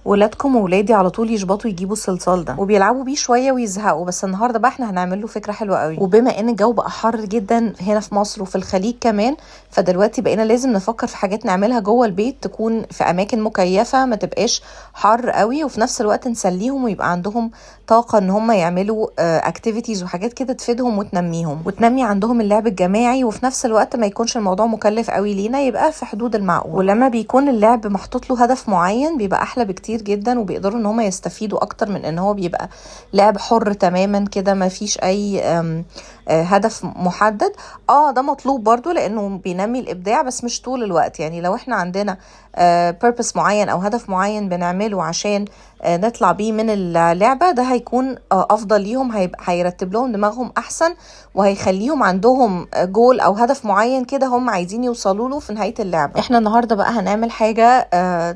ولادكم وولادي على طول يشبطوا يجيبوا الصلصال ده وبيلعبوا بيه شويه ويزهقوا، بس النهارده بقى احنا هنعمل له فكره حلوه قوي. وبما ان الجو بقى حر جدا هنا في مصر وفي الخليج كمان، فدلوقتي بقينا لازم نفكر في حاجات نعملها جوه البيت تكون في اماكن مكيفه، ما تبقاش حر قوي، وفي نفس الوقت نسليهم ويبقى عندهم طاقه ان هم يعملوا اكتيفيتيز وحاجات كده تفيدهم وتنميهم وتنمي عندهم اللعب الجماعي، وفي نفس الوقت ما يكونش الموضوع مكلف قوي لينا، يبقى في حدود المعقول. ولما بيكون اللعب محطوط له هدف معين بيبقى احلى بكتير جدا، وبيقدروا ان هم يستفيدوا اكتر من ان هو بيبقى لعب حر تماما كده ما فيش اي هدف محدد. ده مطلوب برضو لانه بينمي الابداع، بس مش طول الوقت. يعني لو احنا عندنا purpose معين او هدف معين بنعمله عشان نطلع بيه من اللعبة، ده هيكون افضل ليهم، هيرتب لهم دماغهم احسن، وهيخليهم عندهم جول او هدف معين كده هم عايزين يوصلوا له في نهاية اللعبة. احنا النهاردة بقى هنعمل حاجة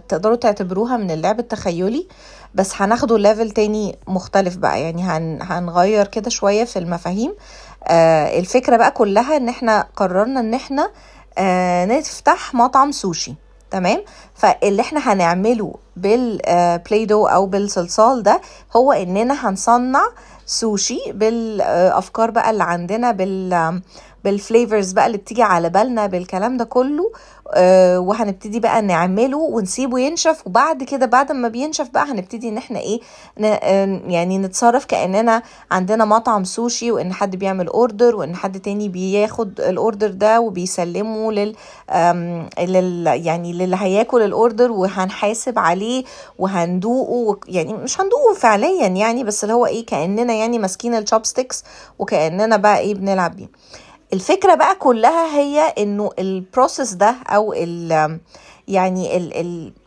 تقدروا تعتبروها من اللعب التخيلي، بس هناخده ليفل تاني مختلف بقى. يعني هنغير كده شوية في المفاهيم. الفكرة بقى كلها ان احنا قررنا ان احنا نفتح مطعم سوشي. تمام. فاللي احنا هنعمله بالبلاي دو او بالصلصال ده هو اننا هنصنع سوشي بالافكار بقى اللي عندنا، بالفليفرز بقى اللي بتيجي على بالنا، بالكلام ده كله. وهنبتدي بقى نعمله ونسيبه ينشف، وبعد كده بعد ما بينشف بقى هنبتدي ان احنا يعني نتصرف كأننا عندنا مطعم سوشي، وان حد بيعمل اوردر وان حد تاني بياخد الاوردر ده وبيسلمه يعني للي هياكل الاوردر، وهنحاسب عليه وهندوقه. يعني مش هندوقه فعليا يعني، بس اللي هو كأننا يعني ماسكين الشوبستيكس وكأننا بقى بنلعب بيه. الفكرة بقى كلها هي انه البروسيس ده او يعني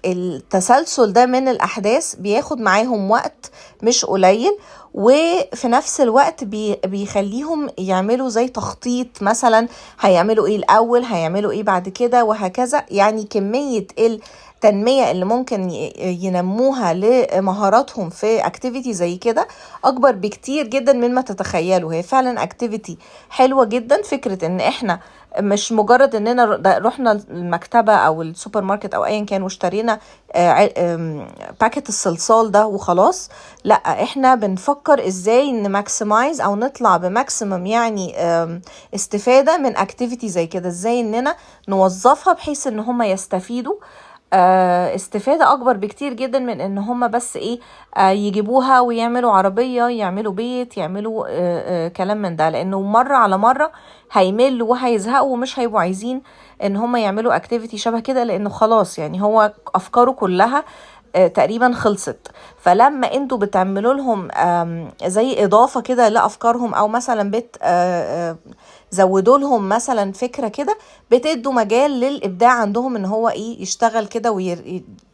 التسلسل ده من الاحداث بياخد معاهم وقت مش قليل، وفي نفس الوقت بيخليهم يعملوا زي تخطيط، مثلا هيعملوا ايه الاول، هيعملوا ايه بعد كده، وهكذا. يعني كمية التنمية اللي ممكن ينموها لمهاراتهم في اكتيفيتي زي كده اكبر بكتير جدا مما تتخيلوا. هي فعلا اكتيفيتي حلوة جدا. فكرة ان احنا مش مجرد اننا رحنا المكتبة او السوبر ماركت او ايا كان واشترينا باكت الصلصال ده وخلاص، لا، احنا بنفكر ازاي نماكسمايز او نطلع بماكسيمم يعني استفادة من اكتيفيتي زي كده، ازاي اننا نوظفها بحيث ان هم يستفيدوا استفادة اكبر بكتير جدا من ان هم بس يجيبوها ويعملوا عربية، يعملوا بيت، يعملوا كلام من ده. لانه مرة على مرة هيملوا وهيزهقوا ومش هيبقوا عايزين ان هم يعملوا اكتيفيتي شبه كده، لانه خلاص يعني هو افكاره كلها تقريبا خلصت. فلما انتوا بتعملوا لهم زي اضافة كده لافكارهم، او مثلا زودوا لهم مثلا فكرة كده، بتدوا مجال للابداع عندهم ان هو يشتغل كده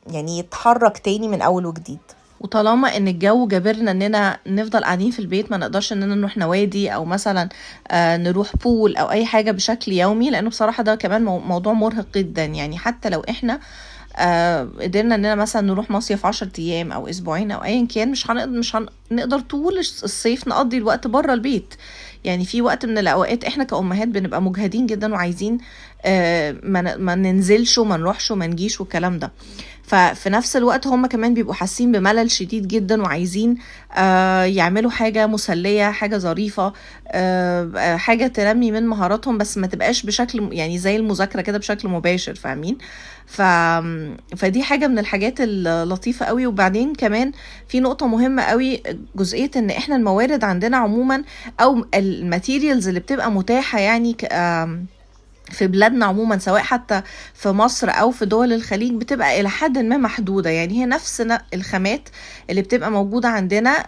يعني يتحرك تاني من اول وجديد. وطالما ان الجو جابرنا اننا نفضل قاعدين في البيت، ما نقدرش اننا نروح نوادي او مثلا نروح بول او اي حاجة بشكل يومي، لانه بصراحة ده كمان موضوع مرهق جدا. يعني حتى لو احنا قدرنا اننا مثلا نروح مصيف 10 ايام او اسبوعين او ايا كان، مش هنقدر طول الصيف نقضي الوقت بره البيت. يعني في وقت من الاوقات احنا كأمهات بنبقى مجهدين جدا وعايزين ما ننزلش وما نروحش وما نجيش والكلام ده. ففي نفس الوقت هم كمان بيبقوا حاسين بملل شديد جدا، وعايزين يعملوا حاجة مسلية، حاجة ظريفة، حاجة تنمي من مهاراتهم، بس ما تبقاش بشكل يعني زي المذاكرة كده بشكل مباشر، فاهمين؟ فدي حاجة من الحاجات اللطيفة قوي. وبعدين كمان في نقطة مهمة قوي، جزئية ان احنا الموارد عندنا عموما او الماتيريالز اللي بتبقى متاحة يعني في بلادنا عموما، سواء حتى في مصر او في دول الخليج، بتبقى الى حد ما محدودة. يعني هي نفس الخامات اللي بتبقى موجودة عندنا.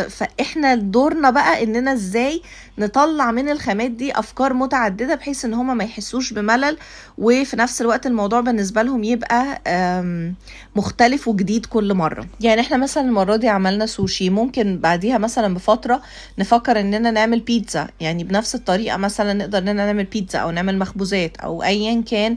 فاحنا دورنا بقى اننا ازاي نطلع من الخامات دي افكار متعددة بحيث ان هما ما يحسوش بملل، وفي نفس الوقت الموضوع بالنسبة لهم يبقى مختلف وجديد كل مرة. يعني احنا مثلا المرة دي عملنا سوشي، ممكن بعديها مثلا بفترة نفكر اننا نعمل بيتزا، يعني بنفس الطريقة مثلا نقدر اننا نعمل بيتزا او نعمل مخبوزات او ايا كان.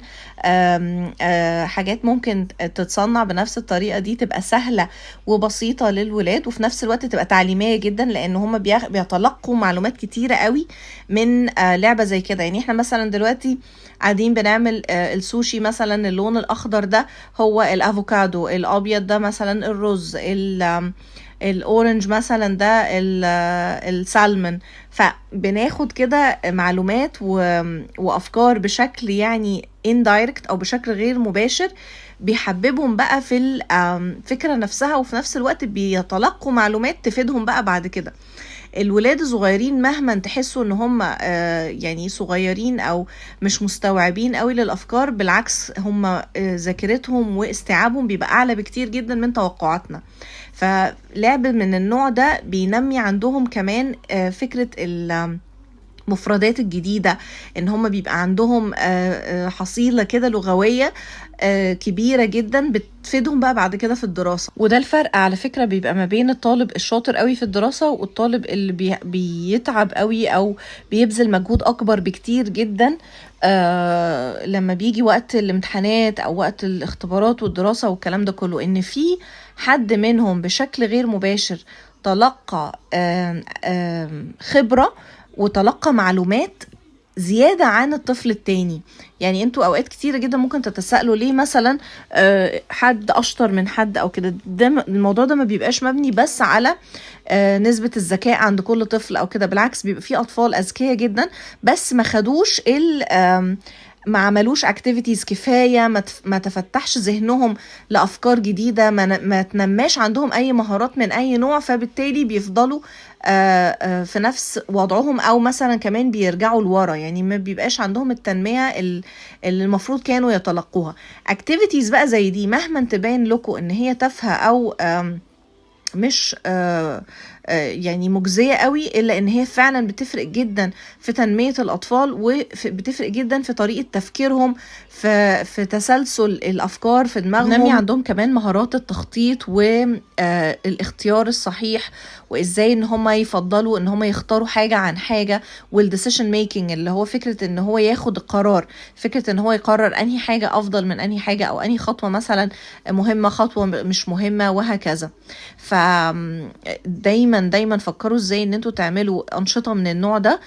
حاجات ممكن تتصنع بنفس الطريقة دي، تبقى سهلة وبسيطة للولاد، وفي نفس الوقت تبقى تعليمية جدا، لان هم بيتلقوا معلومات كتيرة كتيرة قوي من لعبة زي كده. يعني احنا مثلا دلوقتي قاعدين بنعمل السوشي مثلا، اللون الاخضر ده هو الافوكادو، الابيض ده مثلا الرز، الاورنج مثلا ده السالمون. فبناخد كده معلومات وافكار بشكل يعني indirect او بشكل غير مباشر، بيحببهم بقى في الفكرة نفسها، وفي نفس الوقت بيتلقوا معلومات تفيدهم بقى بعد كده. الولاد الصغيرين مهما تحسوا ان هم يعني صغيرين او مش مستوعبين قوي للافكار، بالعكس هم ذاكرتهم واستيعابهم بيبقى اعلى بكتير جدا من توقعاتنا. فلعب من النوع ده بينمي عندهم كمان فكرة المفردات الجديدة، ان هم بيبقى عندهم حصيلة كده لغوية كبيرة جدا بتفيدهم بقى بعد كده في الدراسة. وده الفرق على فكرة بيبقى ما بين الطالب الشاطر قوي في الدراسة والطالب اللي بيتعب قوي او بيبذل مجهود اكبر بكتير جدا لما بيجي وقت الامتحانات او وقت الاختبارات والدراسة والكلام ده كله. ان في حد منهم بشكل غير مباشر تلقى خبرة وتلقى معلومات زيادة عن الطفل التاني. يعني انتوا اوقات كتيرة جدا ممكن تتسألوا ليه مثلا حد اشطر من حد او كده. الموضوع ده ما بيبقاش مبني بس على نسبة الذكاء عند كل طفل او كده، بالعكس بيبقى في اطفال اذكياء جدا بس ما خدوش ما عملوش اكتيفيتيز كفاية، ما تفتحش ذهنهم لأفكار جديدة، ما تنماش عندهم أي مهارات من أي نوع، فبالتالي بيفضلوا في نفس وضعهم أو مثلا كمان بيرجعوا لورا. يعني ما بيبقاش عندهم التنمية اللي المفروض كانوا يتلقوها. اكتيفيتيز بقى زي دي مهما تبين لكم ان هي تافهة أو مش يعني مجزية قوي، إلا إن هي فعلا بتفرق جدا في تنمية الأطفال، وبتفرق جدا في طريقة تفكيرهم، في تسلسل الأفكار في دماغهم. نمي عندهم كمان مهارات التخطيط والاختيار الصحيح، وإزاي إن هم يفضلوا إن هم يختاروا حاجة عن حاجة، والديسيشن ميكينج اللي هو فكرة إن هو ياخد القرار، فكرة إن هو يقرر أنهي حاجة أفضل من أنهي حاجة، أو أنهي خطوة مثلا مهمة خطوة مش مهمة، وهكذا. دايما فكروا ازاي ان انتوا تعملوا انشطة من النوع ده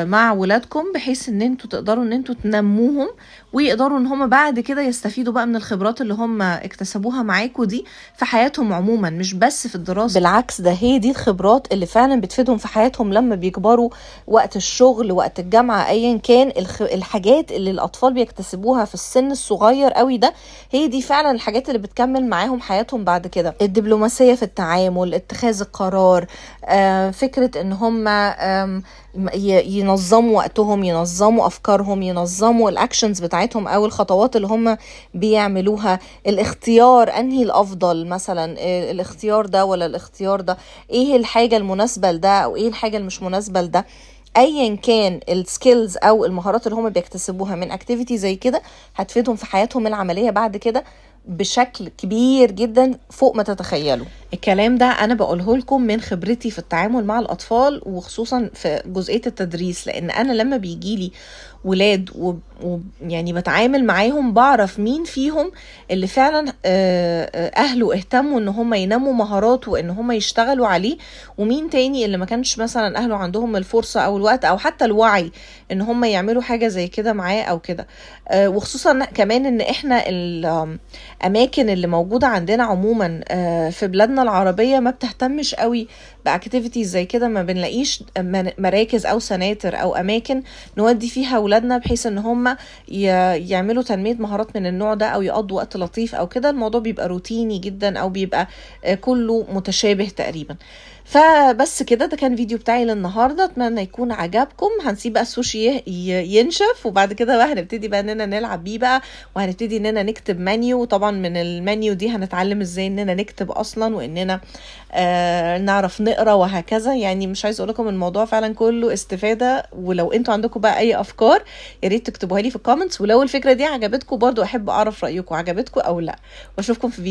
مع ولادكم، بحيث ان انتوا تقدروا ان انتوا تنموهم، ويقدروا ان هم بعد كده يستفيدوا بقى من الخبرات اللي هم اكتسبوها معاكوا دي في حياتهم عموما، مش بس في الدراسة. بالعكس ده هي دي الخبرات اللي فعلا بتفيدهم في حياتهم لما بيكبروا، وقت الشغل، وقت الجامعة، ايا كان الحاجات اللي الاطفال بيكتسبوها في السن الصغير قوي ده، هي دي فعلا الحاجات اللي بتكمل معاهم حياتهم بعد كده. الدبلوماسية في التعامل، اتخاذ القرار، فكرة ان هم ينظموا وقتهم، ينظموا افكارهم، ينظموا الاكشنز بتاعتهم او الخطوات اللي هم بيعملوها، الاختيار انهي الافضل مثلا، الاختيار ده ولا الاختيار ده، ايه الحاجة المناسبة لده او ايه الحاجة المش مناسبة لده. ايا كان السكيلز او المهارات اللي هم بيكتسبوها من اكتيفيتي زي كده هتفيدهم في حياتهم العملية بعد كده بشكل كبير جدا فوق ما تتخيلوا. الكلام ده انا بقوله لكم من خبرتي في التعامل مع الاطفال، وخصوصا في جزئية التدريس، لان انا لما بيجيلي ولاد يعني بتعامل معاهم بعرف مين فيهم اللي فعلا اهله اهتموا ان هم ينموا مهاراته وان هم يشتغلوا عليه، ومين تاني اللي ما كانش مثلا اهله عندهم الفرصة او الوقت او حتى الوعي ان هم يعملوا حاجة زي كده معاه او كده. وخصوصا كمان ان احنا الاماكن اللي موجودة عندنا عموما في بلادنا العربية ما بتهتمش قوي باكتيفيتيز زي كده، ما بنلاقيش مراكز او سناتر او اماكن نودي فيها ولادنا بحيث ان هم يعملوا تنمية مهارات من النوع ده او يقضوا وقت لطيف او كده. الموضوع بيبقى روتيني جدا او بيبقى كله متشابه تقريبا. فبس كده، ده كان فيديو بتاعي للنهارده، اتمنى يكون عجبكم. هنسيب بقى السوشي ينشف، وبعد كده بقى هنبتدي بقى اننا نلعب بيه بقى، وهنبتدي اننا نكتب منيو. طبعا من المنيو دي هنتعلم ازاي اننا نكتب اصلا، واننا نعرف نقرا وهكذا. يعني مش عايز اقول لكم الموضوع فعلا كله استفاده، ولو انتوا عندكم بقى اي افكار يا ريت تكتبوها لي في الكومنتس، ولو الفكره دي عجبتكم برضو احب اعرف رايكم، عجبتكم او لا. واشوفكم في فيديو